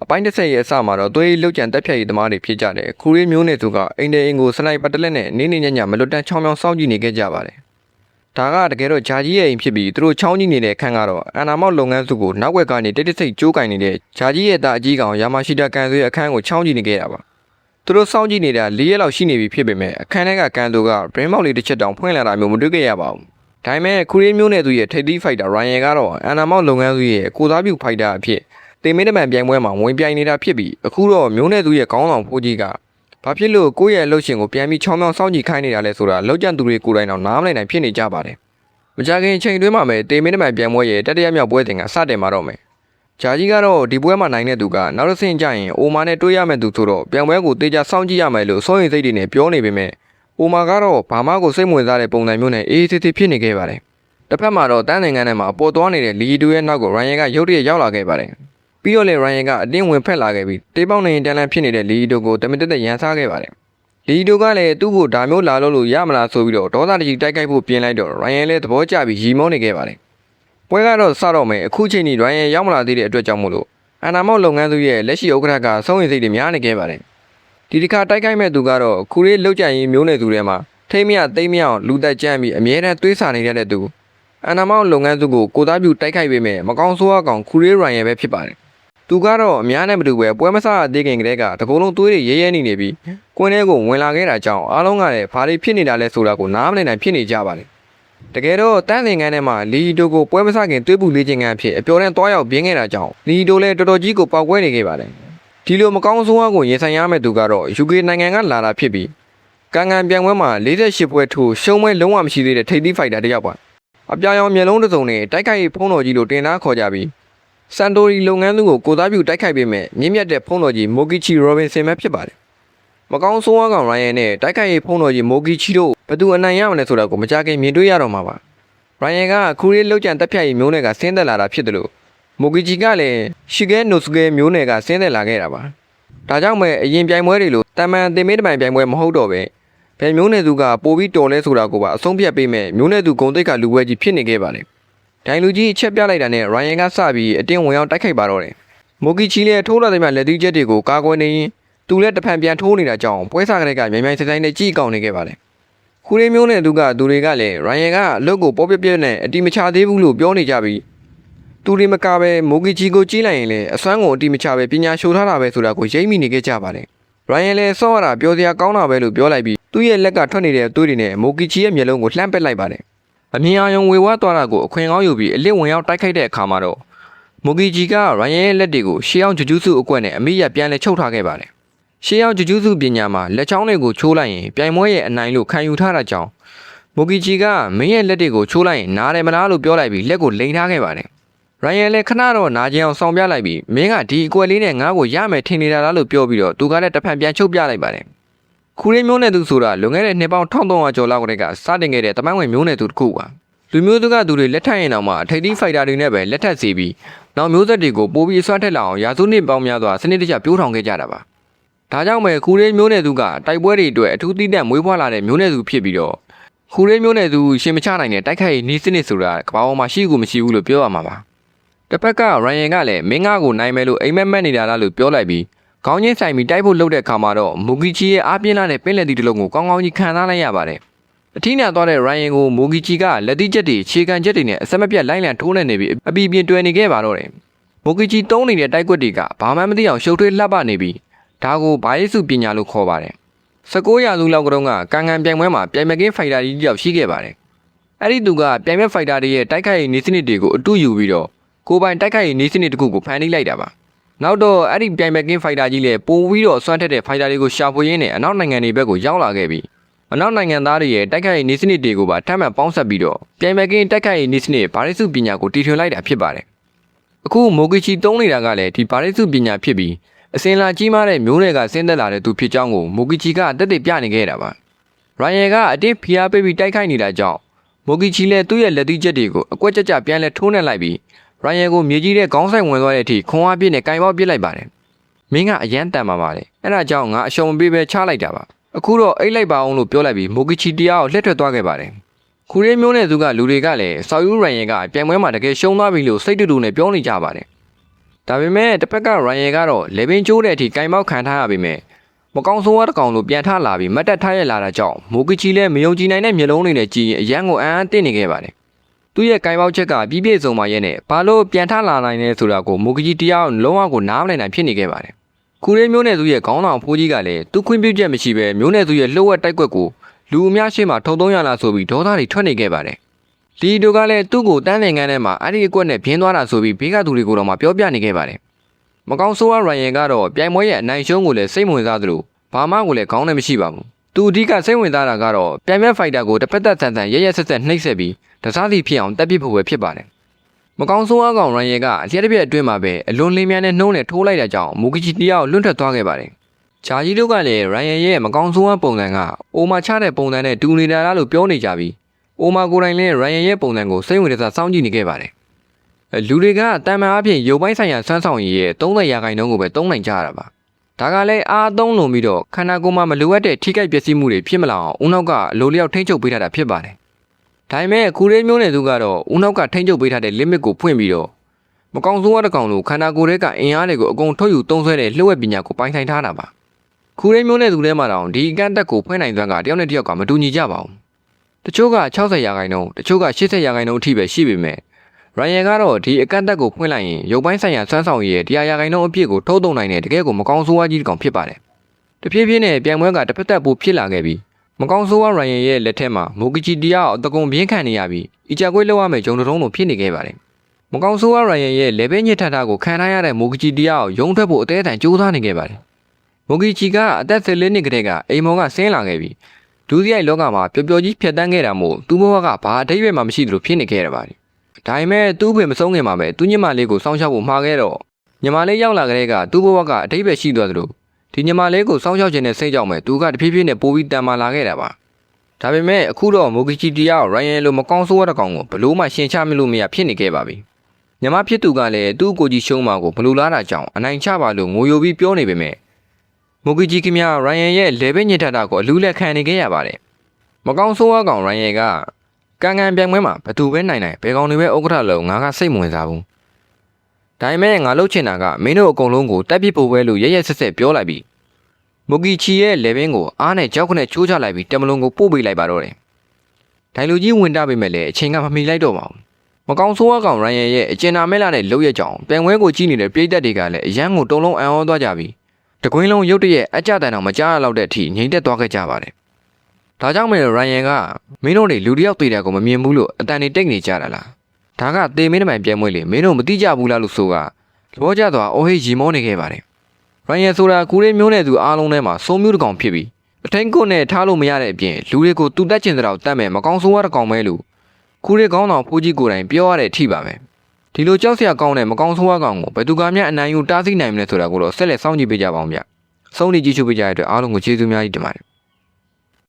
ပိုင်းတစ်ဆက်ရဲ့အစမှာတော့သွေးလှုပ်ကြံတက်ဖြတ်ရေးသမားတွေဖြစ်ကြတယ်ခူရေးမျိုးနွယ်သူကအင်တဲ့အင်ကိုစနိုက်ပါတလက်နဲ့နေညညမလွတ်တမ်းချောင်းချောင်းစောင့်ကြည့်နေခဲ့ကြပါတယ်ဒါကတကယ်တော့ဂျာကြီးရဲ့အိမ်ဖြစ်ပြီးသူတို့ချောင်းကြည့်နေတဲ့အခန်းကတော့အန်နာမောက်လုပ်ငန်းစုကိုနောက်ွက်ကနေတိတ်တိတ်ဆိတ်ကြိုးကင်နေတဲ့ဂျာကြီးရဲ့သားအကြီးကောင်ယာမရှိတာကန်ဆွေအခန်းကိုချောင်းကြည့်နေခဲ့တာပါသူတို့စောင့်ကြည့်နေတာ၄ရက်လောက်ရှိနေပြီဖြစ်ပေမဲ့အခန်းထဲကကန်သူကဘရင်းမောက်လေးတစ်ချက်တောင်ဖွင့်လာတာမျိုးမတွေ့ခဲ့ရပါဘူးဒါပေမဲ့ခူရေးမျိုးနွယ်သူရဲ့ထိပ်သီးဖိုက်တာရိုင်ယယ်ကတော့အန်နာမောက်လုပ်ငန်းစုရဲ့ကိုစားပြုဖိုက်တာအဖြစ်တေမင်းတမန်ပြိုင်ပွဲမှာဝင်ပြိုင်နေတာဖြစ်ပြီးအခုတော့မျိုးနွယ်သူရဲ့ခေါင်းဆောင်ဖိုးကြီးကဘာဖြစ်လို့ကိုယ့်ရဲ့လှုပ်ရှင်ကိုပြန်ပြီးချောင်းချောင်းစောင့်ကြည့်ခိုင်းနေတာလဲဆိုတာလောက်ကျန်သူတွေကိုယ်တိုင်တော့နားမလည်နိုင်ဖြစ်နေကြပါတယ်မကြခင်ချိန်တွင်းမှာပဲတေမင်းတမန်ပြိုင်ပွဲရဲ့တတိယမြောက်ပွဲစဉ်ကစတင်မှာတော့မယ်ဂျာကြီးကတော့ဒီပွဲမှာနိုင်တဲ့သူကနောက်တစ်ဆင့်ကျရင်အိုမာနဲ့တွေးရမယ့်သူဆိုတော့ပြိုင်ပွဲကိုတေချာစောင့်ကြည့်ရမယ်လို့စိုးရိမ်စိတ်တွေနဲ့ပြောနေပေမဲ့အိုမာကတော့ဘာမှကိုစိတ်ဝင်စားတဲ့ပုံစံမျိုးနဲ့အေးအေးဆေးဆေးဖြစ်နေခဲ့ပါတယ်တစ်ဖက်မှာတော့တန်းနိုင်ငံထဲမှာပေါ်သွားနေတဲ့လီတူရဲ့နောက်ကိုရိုင်ယန်ကရုတ်တရက်ရောက်လာခဲ့ပါတယ်ပြီးတော့လေရိုင်ယန်ကအတင်းဝင်ဖက်လာခဲ့ပြီးတေးပေါင်းနေတန်းလန်းဖြစ်နေတဲ့လီတူကိုတမင်တက်တက်ရန်စားခဲ့ပါတယ်လီတူကလည်းသူ့ကိုဒါမျိုးလာလို့ရမလားဆိုပြီးတော့ဒေါသတကြီးတိုက်ခိုက်ဖို့ပြင်လိုက်တော့ရိုင်ယန်လည်းသဘောကျပြီးရီမောနေခဲ့ပါတယ်ပွဲကတော့စတော့မယ်အခုချိန်ထိရိုင်ယန်ရောက်မလာသေးတဲ့အတွက်ကြောင့်မို့လို့အန်နာမောက်လုပ်ငန်းစုရဲ့လက်ရှိဥက္ကဋ္ဌကဆုံးရင်စိတ်တွေများနေခဲ့ပါတယ်ဒီတစ်ခါတိုက်ခိုက်မဲ့သူကတော့ခူရေးလှုပ်ကြံရေးမျိုးနယ်သူတွေမှာထိမ့်မြသိမ့်မြအောင်လူသက်ကြမ်းပြီးအမြဲတမ်းသွေးစာနေတဲ့သူအန်နာမောက်လုပ်ငန်းစုကိုကိုသားပြုတိုက်ခိုက်ပေးမယ်မကောင်းဆိုးအကောင်ခူရေးရိုင်ယန်ပဲဖြစ်ပါတယ်သူကတော့အများနဲ့မတူပဲပွဲမဆအသေးခင်ကတည်းကတကုံလုံးသွေးတွေရဲရဲနေပြီးကွင်းထဲကိုဝင်လာခဲ့တာကြောင့်အားလုံးကလည်းဘာတွေဖြစ်နေတာလဲဆိုတာကိုနားမလည်နိုင်ဖြစ်နေကြပါတယ်တကယ်တော့တန်းစင်ကန်းထဲမှာလီတိုကိုပွဲမဆခင်သွေးပူလေးခြင်းကအဖြစ်အပျော်တန်းသွားရောက်ပြင်းခဲ့တာကြောင့်လီတိုလည်းတော်တော်ကြီးကိုပေါက်ကွဲနေခဲ့ပါတယ်ဒီလိုမကောင်းဆိုးအကိုရင်ဆိုင်ရမယ့်သူကတော့ UK နိုင်ငံကလာတာဖြစ်ပြီးကန်ကန်ပြိုင်ပွဲမှာ48ပွဲထိုးရှုံးပွဲလုံးဝမရှိသေးတဲ့ထိပ်သီးဖိုက်တာတစ်ယောက်ပါအပြာရောင်မျက်လုံးတစ်စုံနဲ့တိုက်ခိုက်ရေးဖုံးတော်ကြီးလိုတင်သားခေါ်ကြပြီးစန်တိုရီလုပ်ငန်းစုကိုကိုသားပြုတိုက်ခိုက်ပေးမဲ့မြင့်မြတ်တဲ့ဖုံးတော်ကြီးမိုကီချီရောဘင်ဆင်ပဲဖြစ်ပါတယ်မကောင်းဆိုးအကောင်ရိုင်ယန်နဲ့တိုက်ခိုက်ရေးဖုံးတော်ကြီးမိုကီချီတို့ဘသူအနိုင်ရမလဲဆိုတာကိုမကြခင်မြင်တွေ့ရတော့မှာပါရိုင်ယန်ကခူရေးလှုပ်ကြံတက်ဖြတ်ရေးမျိုးနယ်ကဆင်းသက်လာတာဖြစ်တယ်လို့မိုကီချီကလည်းရှီဂဲနိုစဂဲမျိုးနယ်ကဆင်းသက်လာခဲ့တာပါဒါကြောင့်ပဲအရင်ပြိုင်ပွဲတွေလိုတမန်တင်မေးတမန်ပြိုင်ပွဲမဟုတ်တော့ပဲဘယ်မျိုးနယ်သူကပိုပြီးတော်လဲဆိုတာကိုပါအဆုံးဖြတ်ပေးမဲ့မျိုးနယ်သူဂုံတိတ်ကလူပွဲကြီးဖြစ်နေခဲ့ပါတယ်ဒိုင်လူကြီးအချက်ပြလိုက်တာနဲ့ရိုင်ယန်ကစပြီးအတင်းဝင်အောင်တိုက်ခိုက်ပါတော့တယ်မိုကီချီလည်းထိုးလာတဲ့မြလက်သီးချက်တွေကိုကာကွယ်နေရင်သူလည်းတဖန်ပြန်ထိုးနေတာကြောင့်ပွဲစားကလေးကမြိုင်မြိုင်ဆိုင်ဆိုင်နဲ့ကြီးကောင်းနေခဲ့ပါတယ်ခူရေးမျိုးနယ်သူကသူတွေကလည်းရိုင်ယန်ကအလုပ်ကိုပေါ်ပြပြနဲ့အတီမချသေးဘူးလို့ပြောနေကြပြီးသူတွေမကပဲမိုကီချီကိုကြီးလိုက်ရင်လည်းအစွမ်းကိုအတီမချပဲပညာရှိုးထားတာပဲဆိုတာကိုရိပ်မိနေခဲ့ကြပါတယ်ရိုင်ယန်လည်းစောရတာပြောစရာကောင်းတာပဲလို့ပြောလိုက်ပြီးသူ့ရဲ့လက်ကထွက်နေတဲ့သွေးတွေနဲ့မိုကီချီရဲ့မျက်လုံးကိုလှမ်းပက်လိုက်ပါတယ်အမြင်အာရုံဝေဝါးသွားတာကိုအခွင့်ကောင်းယူပြီးအလစ်ဝင်ရောက်တိုက်ခိုက်တဲ့အခါမှာတော့မိုကီဂျီကရိုင်ယန်ရဲ့လက်တွေကိုရှေးအောင်ဂျူဂျူစုအကွက်နဲ့အမိရပြန်လဲချုပ်ထားခဲ့ပါတယ်ရှေးအောင်ဂျူဂျူစုပညာမှာလက်ချောင်းတွေကိုချိုးလိုက်ရင်ပြိုင်ပွဲရဲ့အနိုင်လို့ခံယူထားတာကြောင့်မိုကီဂျီကမင်းရဲ့လက်တွေကိုချိုးလိုက်ရင်နားတယ်မလားလို့ပြောလိုက်ပြီးလက်ကိုလိန်ထားခဲ့ပါတယ်ရိုင်ယန်လည်းခဏတော့နာကျင်အောင်ဆောင်ပြလိုက်ပြီးမင်းကဒီအကွက်လေးနဲ့ငါ့ကိုရမယ်ထင်နေတာလားလို့ပြောပြီးတော့သူကလည်းတဖန်ပြန်ချုပ်ပြလိုက်ပါတယ်ခူရေးမျိုးနယ်သူဆိုတာလွန်ခဲ့တဲ့နှစ်ပေါင်း1300ကျော်လောက်ကတည်းကစတင်ခဲ့တဲ့တမိုင်းဝင်မျိုးနယ်သူတစ်ခုပါလူမျိုးစုကသူတွေလက်ထပ်ရင်တော့မှထိပ်သီးဖိုက်တာတွေနဲ့ပဲလက်ထပ်စီပြီးနောက်မျိုးဆက်တွေကိုပိုပြီးဆွတ်ထက်လာအောင်ရာစုနှစ်ပေါင်းများစွာစနစ်တကျပြိုးထောင်ခဲ့ကြတာပါဒါကြောင့်ပဲခူရေးမျိုးနယ်သူကတိုက်ပွဲတွေအတွက်အထူးသီးသန့်မွေးဖွားလာတဲ့မျိုးနယ်သူဖြစ်ပြီးတော့ခူရေးမျိုးနယ်သူရှင်မချနိုင်တဲ့တိုက်ခိုက်ရေးနီးစနစ်ဆိုတာကမ္ဘာပေါ်မှာရှိကူမရှိဘူးလို့ပြောရမှာပါတစ်ဖက်ကရိုင်ယန်ကလည်းမင်းငါကိုနိုင်မယ်လို့အိမ်မက်မက်နေတာလားလို့ပြောလိုက်ပြီးခေါင်းချင်းဆိုင်ပြီးတိုက်ဖို့လုပ်တဲ့အခါမှာတော့မူဂီချီရဲ့အားပြင်းလာတဲ့ပင်လက်သီးတစ်လုံးကိုကောင်းကောင်းကြီးခံစားလိုက်ရပါတယ်အထီးနာသွားတဲ့ရိုင်ယန်ကိုမူဂီချီကလက်သီးချက်တွေခြေကန်ချက်တွေနဲ့အဆက်မပြတ်လိုက်လံထိုးနေပြီးအပီပြင်းတွယ်နေခဲ့ပါတော့တယ်မူဂီချီတုံးနေတဲ့တိုက်ကွက်တွေကဘာမှမသိအောင်ရှုပ်ထွေးလှပနေပြီးဒါကိုဘာရေးစုပညာလို့ခေါ်ပါတယ်19ရာစုလောက်ကတုန်းကကန်ကန်ပြိုင်ပွဲမှာပြိုင်မကင်းဖိုက်တာကြီးတယောက်ရှိခဲ့ပါတယ်အဲ့ဒီသူကပြိုင်မဲ့ဖိုက်တာတွေရဲ့တိုက်ခိုက်ရေးနေစနစ်တွေကိုအတူယူပြီးတော့ကိုပိုင်တိုက်ခိုက်ရေးနေစနစ်တစ်ခုကိုဖန်တီးလိုက်တာပါနောက်တော့အဲ့ဒီပြိုင်မကင်းဖိုက်တာကြီးလည်းပိုပြီးတော့စွမ်းထက်တဲ့ဖိုက်တာတွေကိုရှာဖွေရင်းနဲ့အနောက်နိုင်ငံတွေဘက်ကိုရောက်လာခဲ့ပြီးအနောက်နိုင်ငံသားတွေရဲ့တိုက်ခိုက်ရေးနေစနစ်တွေကိုပါထပ်မံပေါင်းစပ်ပြီးတော့ပြိုင်မကင်းတိုက်ခိုက်ရေးနေစနစ်ဗာရိစုပညာကိုတီထွင်လိုက်တာဖြစ်ပါတယ်အခုမိုကီချီတုံးနေတာကလည်းဒီဗာရိစုပညာဖြစ်ပြီးအစင်လာကြီးမားတဲ့မျိုးတွေကဆင်းသက်လာတဲ့သူဖြစ်ကြောင်းကိုမိုကီချီကတက်တက်ပြနေခဲ့တာပါရိုင်ယန်ကအတင်းဖိအားပေးပြီးတိုက်ခိုက်နေတာကြောင့်မိုကီချီလည်းသူ့ရဲ့လက်သီးချက်တွေကိုအကွက်ကြကြပြန်လဲထိုးနှက်လိုက်ပြီးရိုင်ယန်ကိုမြေကြီးတဲ့ခေါင်းဆိုင်ဝင်သွားတဲ့အထိခွန်အားပြည့်နဲ့ကင်ပေါက်ပစ်လိုက်ပါတယ်မင်းကအရန်တန်ပါပါတယ်အဲ့ဒါကြောင့်ငါအရှုံးပေးပဲချလိုက်တာပါအခုတော့အိတ်လိုက်ပါအောင်လို့ပြောလိုက်ပြီးမိုကီချီတရားကိုလှည့်ထွက်သွားခဲ့ပါတယ်ခူရေးမျိုးနယ်သူကလူတွေကလည်းဆော်ယူရိုင်ယန်ကပြိုင်ပွဲမှာတကယ်ရှုံးသွားပြီလို့စိတ်တူတူနဲ့ပြောနေကြပါတယ် ဒါပေမဲ့တစ်ဖက်ကရိုင်ယယ်ကတော့လေပင်ကျိုးတဲ့အထိကင်ပေါက်ခံထားရပေမဲ့မကောင်းဆိုးဝါးတစ်ကောင်လိုပြန်ထလာပြီးမတ်တက်ထားရလာတာကြောင့်မိုကီချီလည်းမယုံကြည်နိုင်တဲ့မျိုးလုံးတွေနဲ့ကြည်ရင်အရန်ကိုအံ့အားသင့်နေခဲ့ပါတယ်သူ့ရဲ့ကင်ပေါက်ချက်ကပြည့်ပြည့်စုံပါရဲ့နဲ့ဘာလို့ပြန်ထလာနိုင်လဲဆိုတာကိုမိုကီချီတရားလုံးဝကိုနားမလည်နိုင်ဖြစ်နေခဲ့ပါတယ်ခူရဲမျိုးနယ်သူရဲ့ခေါင်းဆောင်ဖိုးကြီးကလည်းသူ့ခွင့်ပြုချက်မရှိဘဲမျိုးနယ်သူရဲ့လှုပ်ဝက်တိုက်ကွက်ကိုလူအများရှေ့မှာထုံသုံးရလာဆိုပြီးဒေါသတွေထွက်နေခဲ့ပါတယ်လီဒိုကလည်းသူ့ကိုတန်းလင်ကန်းထဲမှာအဲ့ဒီအကွက်နဲ့ပြင်းသွားတာဆိုပြီးဘေးကသူတွေကိုတော့မှပြောပြနေခဲ့ပါတယ်မကောင်းဆိုးဝါးရိုင်ယယ်ကတော့ပြိုင်ပွဲရဲ့အနိုင်ရှုံးကိုလည်းစိတ်ဝင်စားသလိုဘာမှကိုလည်းခေါင်းနဲ့မရှိပါဘူးသူအဓိကစိတ်ဝင်စားတာကတော့ပြိုင်ပွဲဖိုက်တာကိုတစ်ဖက်သက်ဆန်ဆန်ရဲရဲဆက်ဆက်နှိပ်စက်ပြီးတစားစီဖြစ်အောင်တက်ပစ်ဖို့ပဲဖြစ်ပါတယ်မကောင်းဆိုးဝါးကောင်ရိုင်ယယ်ကအလျက်တစ်ပြက်အတွင်းမှာပဲအလွန်လင်းမြန်တဲ့နှုံးနဲ့ထိုးလိုက်တာကြောင့်မူကီချီတယောက်လွန့်ထွက်သွားခဲ့ပါတယ်ဂျာကြီးတို့ကလည်းရိုင်ယယ်ရဲ့မကောင်းဆိုးဝါးပုံစံကအိုမာချတဲ့ပုံစံနဲ့တူနေတာလားလို့ပြောနေကြပြီးအိုမာကိုယ်တိုင်လည်းရိုင်ယယ်ရဲ့ပုံစံကိုစိတ်ဝင်စားစောင့်ကြည့်နေခဲ့ပါတယ်လူတွေကတန်မာအဖြစ်ရုပ်ပိုင်းဆိုင်ရာစွမ်းဆောင်ရည်ရဲ့30%ကိုပဲသုံးနိုင်ကြရတာပါဒါကလည်းအားသုံးလုံပြီးတော့ခန္ဓာကိုယ်မှာမလိုအပ်တဲ့ထိခိုက်ပျက်စီးမှုတွေဖြစ်မလာအောင်ဦးနောက်ကလိုလျောက်ထိန်းချုပ်ပေးထားတာဖြစ်ပါတယ်ဒါပေမဲ့ခူရဲမျိုးနယ်သူကတော့ဦးနောက်ကထိန်းချုပ်ပေးထားတဲ့ limit ကိုဖွင့်ပြီးတော့မကောင်းဆိုးဝါးတစ်ကောင်လိုခန္ဓာကိုယ်ရဲ့ကအင်အားတွေကိုအကုန်ထုတ်ယူသုံးစွဲတဲ့လှုပ်ဝက်ပညာကိုပိုင်ဆိုင်ထားတာပါခူရဲမျိုးနယ်သူထဲမှာတောင်ဒီအကန့်အသတ်ကိုဖွင့်နိုင်စွမ်းကတယောက်နဲ့တယောက်ကမတူညီကြပါဘူးတချို့က60%တချို့က80%အထိပဲရှိပေမဲ့ရိုင်ယယ်ကတော့ဒီအကန့်အသတ်ကိုဖွင့်လိုက်ရင်ရုပ်ပိုင်းဆိုင်ရာစွမ်းဆောင်ရည်ရဲ့100%အပြည့်ကိုထုတ်သုံးနိုင်တဲ့တကယ်ကိုမကောင်းဆိုးဝါးကြီးတစ်ကောင်ဖြစ်ပါတယ်တဖြည်းဖြည်းနဲ့ပြိုင်ပွဲကတစ်ဖက်သက်ပိုဖြစ်လာခဲ့ပြီးမကောင်းဆိုးဝါးရိုင်ယယ်ရဲ့လက်ထက်မှာမိုကီချီတယောက်အတကုံပြင်းခံနေရပြီးအီချာကွေးလောက်ရမယ့်ဂျုံတုံးလိုဖြစ်နေခဲ့ပါတယ်မကောင်းဆိုးဝါးရိုင်ယယ်ရဲ့လေဘဲညစ်ထထကိုခံထားရတဲ့မိုကီချီတယောက်ရုံးထွက်ဖို့အသေးအတန်ကြိုးစားနေခဲ့ပါတယ်မိုကီချီကအသက်14နှစ်ကတည်းကအိမ်မော်ကဆင်းလာခဲ့ပြီးဒုစရိုက်လောကမှာပျော်ပျော်ကြီးဖြတ်တန်းခဲ့တာမို့သူ့ဘဝကဘာအတိတ်ပဲမှမရှိသလိုဖြစ်နေခဲ့ရပါတယ်ဒါပေမဲ့သူ့ဖေမဆုံးခင်မှာပဲသူ့ညီမလေးကိုစောင့်ရှောက်ဖို့မှာခဲ့တော့ညီမလေးရောက်လာတဲ့ကသူ့ဘဝကအတိတ်ပဲရှိသွားသလိုဒီညီမလေးကိုစောင့်ရှောက်ခြင်းနဲ့စိတ်ကြောင့်ပဲသူကတဖြည်းဖြည်းနဲ့ပိုပြီးတန်မာလာခဲ့တာပါဒါပေမဲ့အခုတော့မိုကီချီတယောက်ရိုင်ယယ်လိုမကောင်းဆိုးတဲ့ကောင်ကိုဘလို့မှရှင်ချမလို့မရဖြစ်နေခဲ့ပါပြီညီမဖြစ်သူကလည်းသူ့ကိုကြီးရှုံးမှာကိုဘလို့လားတာကြောင့်အနိုင်ချပါလို့ငိုယိုပြီးပြောနေပေမဲ့မိုကီချီခင်ဗျာရိုင်ယယ်ရဲ့လေဘဲညစ်ထတာကိုအလူလက်ခံနေခဲ့ရပါတယ်မကောင်းဆိုးကောင်ရိုင်ယယ်ကကန်ကန်ပြိုင်ပွဲမှာဘသူပဲနိုင်ဘယ်ကောင်တွေပဲဥက္ကဋ္ဌလုံးငါကစိတ်မဝင်စားဘူးဒါပေမဲ့ငါလှုပ်ချင်တာကမင်းတို့အကုန်လုံးကိုတက်ပစ်ဖို့ပဲလို့ရဲရဲဆက်ဆက်ပြောလိုက်ပြီးမိုကီချီရဲ့လေဘင်းကိုအားနဲ့ကြောက်ခနဲ့ချိုးချလိုက်ပြီးတမလုံးကိုပို့ပေးလိုက်ပါတော့တယ်ဒိုင်လူကြီးဝင်တာပေမဲ့လည်းအချိန်ကမမီလိုက်တော့ပါဘူးမကောင်းဆိုးကောင်ရိုင်ယယ်ရဲ့အကျဉ်းနာမဲ့လာတဲ့လှုပ်ရက်ကြောင်ပြိုင်ပွဲကိုကြည့်နေတဲ့ပြည်သက်တွေကလည်းအရန်ကိုတုံလုံးအံ့ဩသွားကြပြီးတကွင်းလုံးရုတ်တရက်အကြတန်အောင်မကြားရတော့တဲ့အထိငြိမ်သက်သွားခဲ့ကြပါတယ်ဒါကြောင့်မဲရိုင်ယယ်ကမင်းတို့တွေလူတယောက်သေးတယ်ကိုမမြင်ဘူးလို့အတန်နေတိတ်နေကြတာလားဒါကသေမင်းတမိုင်ပြဲမွေးလေမင်းတို့မသိကြဘူးလားလို့ဆိုကသဘောကျသွားအိုဟေးရီမောနေခဲ့ပါတယ်ရိုင်ယယ်ဆိုတာကူရဲမျိုးနယ်သူအားလုံးထဲမှာစိုးမျိုးတစ်ကောင်ဖြစ်ပြီးအထင်းကွနဲ့ထားလို့မရတဲ့အပြင်လူတွေကိုတူတက်ကျင်တဲ့တော့တတ်မဲ့မကောင်းဆိုးဝါးတစ်ကောင်ပဲလို့ကူရဲကောင်းတော်ဖိုးကြီးကိုယ်တိုင်ပြောရတဲ့အထိပါပဲဒီလိုကြောက်စရာကောင်းတဲ့မကောင်းဆိုးဝါးကောင်ကိုဘယ်သူကမှအနိုင်ယူတားဆီးနိုင်မလဲဆိုတာကိုတော့ဆက်လက်စောင့်ကြည့်ပေးကြပါဦးဗျဆုံးဖြတ်ကြည့်ရှုပေးကြတဲ့အတွက်အားလုံးကိုကျေးဇူးများကြီးတင်ပါတယ်